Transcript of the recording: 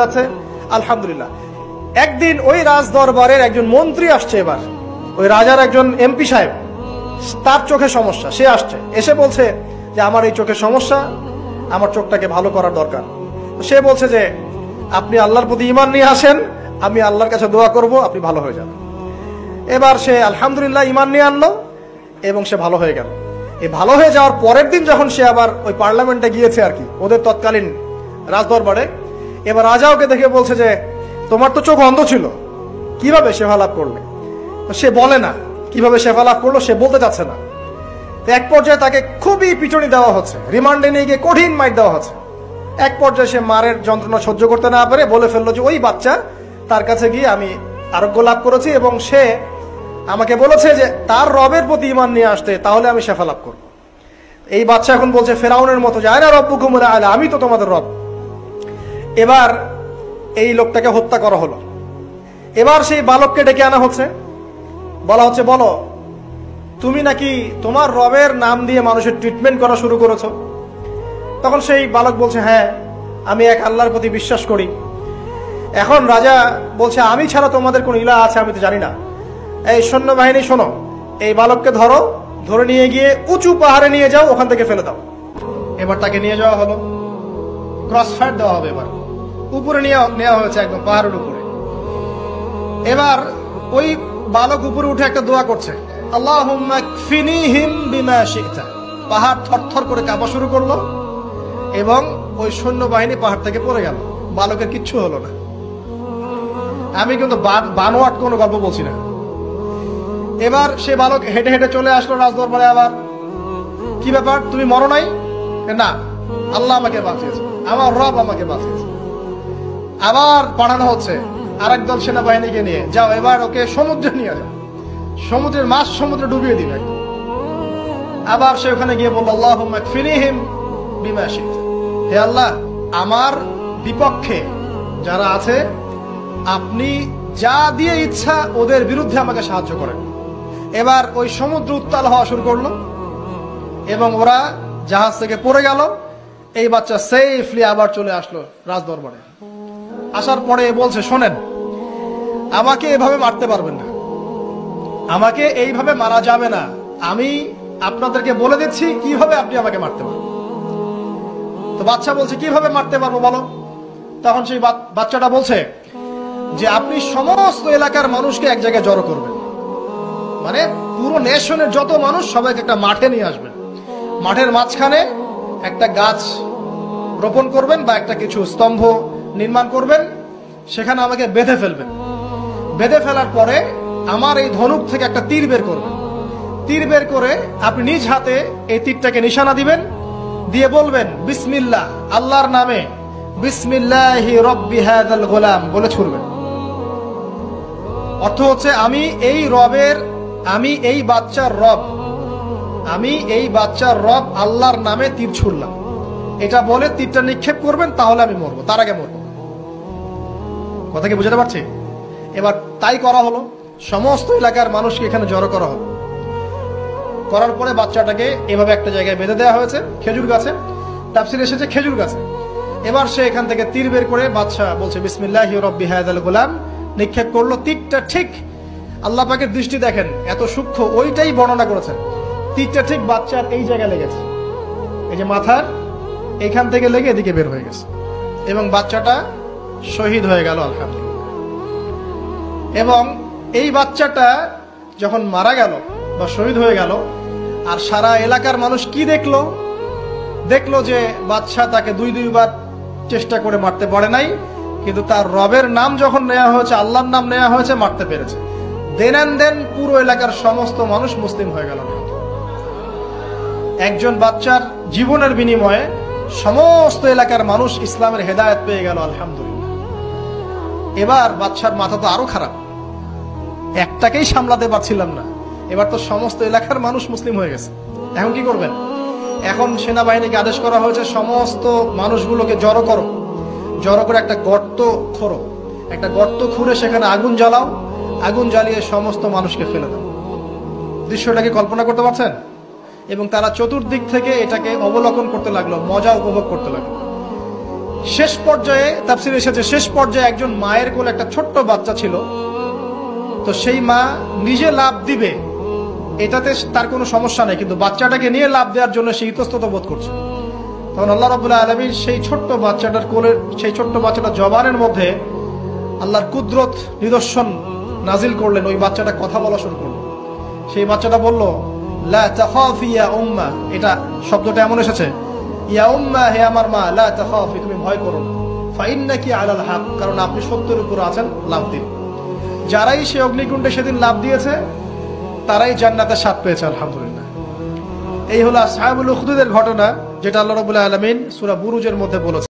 যাচ্ছে, আলহামদুলিল্লাহ। একদিন ওই রাজ দরবারের একজন মন্ত্রী আসছে, এবার ওই রাজার একজন এমপি সাহেব, তার চোখে সমস্যা, সে আসছে, এসে বলছে যে আমার এই চোখের সমস্যা, আমার চোখটাকে ভালো করার দরকার। সে বলছে যে আপনি আল্লাহর প্রতি ঈমান নিয়ে আসেন, আমি আল্লাহর কাছে দোয়া করব, আপনি ভালো হয়ে যাবেন। এবার সে আলহামদুলিল্লাহ ঈমান নিয়ে আনলো এবং সে ভালো হয়ে গেল। এই ভালো হয়ে যাওয়ার পরের দিন যখন সে আবার ওই পার্লামেন্টে গিয়েছে আর কি, ওদের তৎকালীন রাজদরবারে, এবার রাজা ওকে দেখে বলছে যে তোমার তো চোখ অন্ধ ছিল, কিভাবে শেফা লাভ করলে? তো সে বলে না কিভাবে শেফা লাভ করলো, সে বলতে চাচ্ছে না। তো এক পর্যায়ে তাকে খুবই পিটুনি দেওয়া হচ্ছে, রিমান্ডে নিয়ে গিয়ে কঠিন মাইর দেওয়া হচ্ছে। এক পর্যায়ে সে মারের যন্ত্রণা সহ্য করতে না পারে বলে ফেললো যে ওই বাচ্চা, তার কাছে গিয়ে আমি আরোগ্য লাভ করেছি এবং সে আমাকে বলেছে যে তার রবের প্রতি ঈমান নিয়ে আসতে, তাহলে আমি শেফা লাভ করবো। এই বাচ্চা এখন বলছে ফেরাউনের মতো যে আয়না রব্বুকুমুল আ'লা, আমি তো তোমাদের রব। এবার এই লোকটাকে হত্যা করা হলো। এবার সেই বালককে ডেকে আনা হচ্ছে, বলা হচ্ছে বলো তুমি নাকি তোমার রবের নাম দিয়ে মানুষের ট্রিটমেন্ট করা শুরু করেছো। তখন সেই বালক বলছে হ্যাঁ, আমি এক আল্লাহর প্রতি বিশ্বাস করি। এখন রাজা বলছে আমি ছাড়া তোমাদের কোন ইলাহ আছে আমি তো জানি না। এই সৈন্যবাহিনী শোনো, এই বালককে ধরো, ধরে নিয়ে গিয়ে উঁচু পাহাড়ে নিয়ে যাও, ওখান থেকে ফেলে দাও। এবার তাকে নিয়ে যাওয়া হলো, ক্রস ফায়ার দেওয়া হবে, এবার উপরে নেওয়া হয়েছে, একদম পাহাড়ের উপরে। এবার ওই বালক উপরে উঠে একটা দোয়া করছে, আল্লাহুম্মা কফিনিহিম বিমা শি'তা। পাহাড় থরথর করে কাঁপা শুরু করলো এবং ওই সৈন্যবাহিনী পাহাড় থেকে পড়ে গেল, বালকের কিচ্ছু হলো না। আমি কিন্তু বানোয়াট কোনো গল্প বলছি না। এবার সে বালক হেঁটে হেঁটে চলে আসলো রাজদরবারে। আবার কি ব্যাপার, তুমি মরো নাই? না, আল্লাহ আমাকে বাঁচিয়েছে, আমার রব আমাকে বাঁচিয়েছে। আবার পাঠানো হচ্ছে আরেক দল সেনাবাহিনীকে নিয়ে, যাও এবার ওকে সমুদ্রে নিয়ে যাও, সমুদ্রের মাছ সমুদ্রে ডুবিয়ে দিবে। আবার সে ওখানে গিয়ে বলল আল্লাহুম্মা কফিনিহিম বিমা শি'তা, হে আল্লাহ আমার বিপক্ষে যারা আছে আপনি যা দিয়ে ইচ্ছা ওদের বিরুদ্ধে আমাকে সাহায্য করেন। এবার ওই সমুদ্র উত্তাল হওয়া শুরু করলো এবং ওরা জাহাজ থেকে পড়ে গেল। এই বাচ্চা সেফলি আবার চলে আসলো রাজদরবারে। আসার পরে বলছে শোনেন, আমাকে এভাবে মারতে পারবেন না, আমাকে এইভাবে মারা যাবে না, আমি আপনাদেরকে বলে দিচ্ছি কিভাবে আপনি আমাকে মারতে পারবেন। তো বাচ্চা বলছে কিভাবে মারতে পারবো বলো। তখন সেই বাচ্চাটা বলছে যে আপনি সমস্ত এলাকার মানুষকে এক জায়গায় জড়ো করবেন, মানে পুরো নেশনের যত মানুষ সবাইকে একটা মাঠে নিয়ে আসবেন, মাঠের মাঝখানে একটা গাছ রোপণ করবেন বা একটা কিছু স্তম্ভ নির্মাণ করবেন, সেখানে আমাকে বেঁধে ফেলবেন। বেঁধে ফেলার পরে আমার এই ধনুক থেকে একটা তীর বের করবেন, তীর বের করে আপনি নিজ হাতে এই তীরটাকে নিশানা দিবেন, দিয়ে বলবেন বিসমিল্লাহ, আল্লাহর নামে, বিসমিল্লাহি রব্বি হাযাল গোলাম বলে ছুড়বেন। অর্থ হচ্ছে আমি এই রবের, আমি এই বাচ্চার রব, আমি এই বাচ্চার রব আল্লাহর নামে তীর ছুড়লাম, এটা বলে তীরটা নিক্ষেপ করবেন, তাহলে আমি মরবো, তার আগে মরবো। কথা কি বুঝতে পারছি? এবার তাই করা হলো, সমস্ত এলাকার মানুষকে এখানে জড়ো করা হলো। করার পরে বাচ্চাটাকে এভাবে একটা জায়গায় বেঁধে দেওয়া হয়েছে, খেজুর গাছে, তাফসীরে এসেছে খেজুর গাছে। এবার সে এখান থেকে তীর বের করে বাচ্চা বলছে বিসমিল্লাহি রব্বি হাযাল গোলাম, নিক্ষেপ করলো। তীরটা ঠিক, আল্লাহ পাকের দৃষ্টি দেখেন এত সূক্ষ্ম, ওইটাই বর্ণনা করেছেন। তীরটা ঠিক বাচ্চার এই জায়গায় লেগেছে, এই যে মাথার এখান থেকে লেগে এদিকে বের হয়ে গেছে এবং বাচ্চাটা শহীদ হয়ে গেল আলহামদুলিল্লাহ। এবং এই বাচ্চাটা যখন মারা গেল বা শহীদ হয়ে গেল, আর সারা এলাকার মানুষ কি দেখলো, দেখলো যে বাচ্চা তাকে দুইবার চেষ্টা করে মারতে পারে নাই, কিন্তু তার রবের নাম যখন নেওয়া হয়েছে, আল্লাহর নাম নেওয়া হয়েছে, মারতে পেরেছে। দেন এন্ড দেন পুরো এলাকার সমস্ত মানুষ মুসলিম হয়ে গেল। একজন বাচ্চার জীবনের বিনিময়ে সমস্ত এলাকার মানুষ ইসলামের হেদায়েত পেয়ে গেল আলহামদুলিল্লাহ। এবার বাচ্চার মাথা তো আরো খারাপ, একটাকেই সামলাতে পারছিলাম না, এবার তো সমস্ত এলাকার মানুষ মুসলিম হয়ে গেছে। এখন কি করবেন? এখন সেনাবাহিনীকে আদেশ করা হয়েছে সমস্ত মানুষগুলোকে জড়ো করো, জড়ো করে একটা গর্ত খোঁড়ো, একটা গর্ত খুঁড়ে সেখানে আগুন জ্বালাও, আগুন জ্বালিয়ে সমস্ত মানুষকে ফেলে দাও। দৃশ্যটাকে কল্পনা করতে পারছেন? এবং তারা চতুর্দিক থেকে এটাকে অবলোকন করতে লাগলো, মজা উপভোগ করতে লাগলো। শেষ পর্যায়ে তাফসীরে এসেছে, শেষ পর্যায়ে একজন মায়ের কোলে একটা ছোট্ট বাচ্চা ছিল, তো সেই মা নিজে লাফ দিবে এটাতে তার কোনো সমস্যা নেই, কিন্তু বাচ্চাটাকে নিয়ে লাফ দেওয়ার জন্য সে ইতস্তত বোধ করছে। তখন আল্লাহ রাব্বুল আলামিন সেই ছোট্ট বাচ্চাটার কোলে, সেই ছোট্ট বাচ্চাটার জবানের মধ্যে আল্লাহর কুদরত নিদর্শন নাজিল করলেন। ওই বাচ্চাটা কথা বলা শুরু করলো। সেই বাচ্চাটা বলল, লা তাখাফি ইয়া উম্মা, এটা শব্দটা এমন এসেছে, ইয়া উম্মা, হে আমার মা, লা তাখাফি, তুমি ভয় করো না, ফাইন্নাকি আলাল হক, কারণ আপনি সত্যের উপর আছেন, লাফ দিন। যারাই সে অগ্নিকুণ্ডে সেদিন লাফ দিয়েছে তারাই জান্নাতের স্বাদ পেয়েছে, আলহামদুলিল্লাহ। এই হলো আসহাবুল উখদুদের ঘটনা, যেটা আল্লাহ রাব্বুল আলামিন সূরা বুরুজের মধ্যে বলেছেন।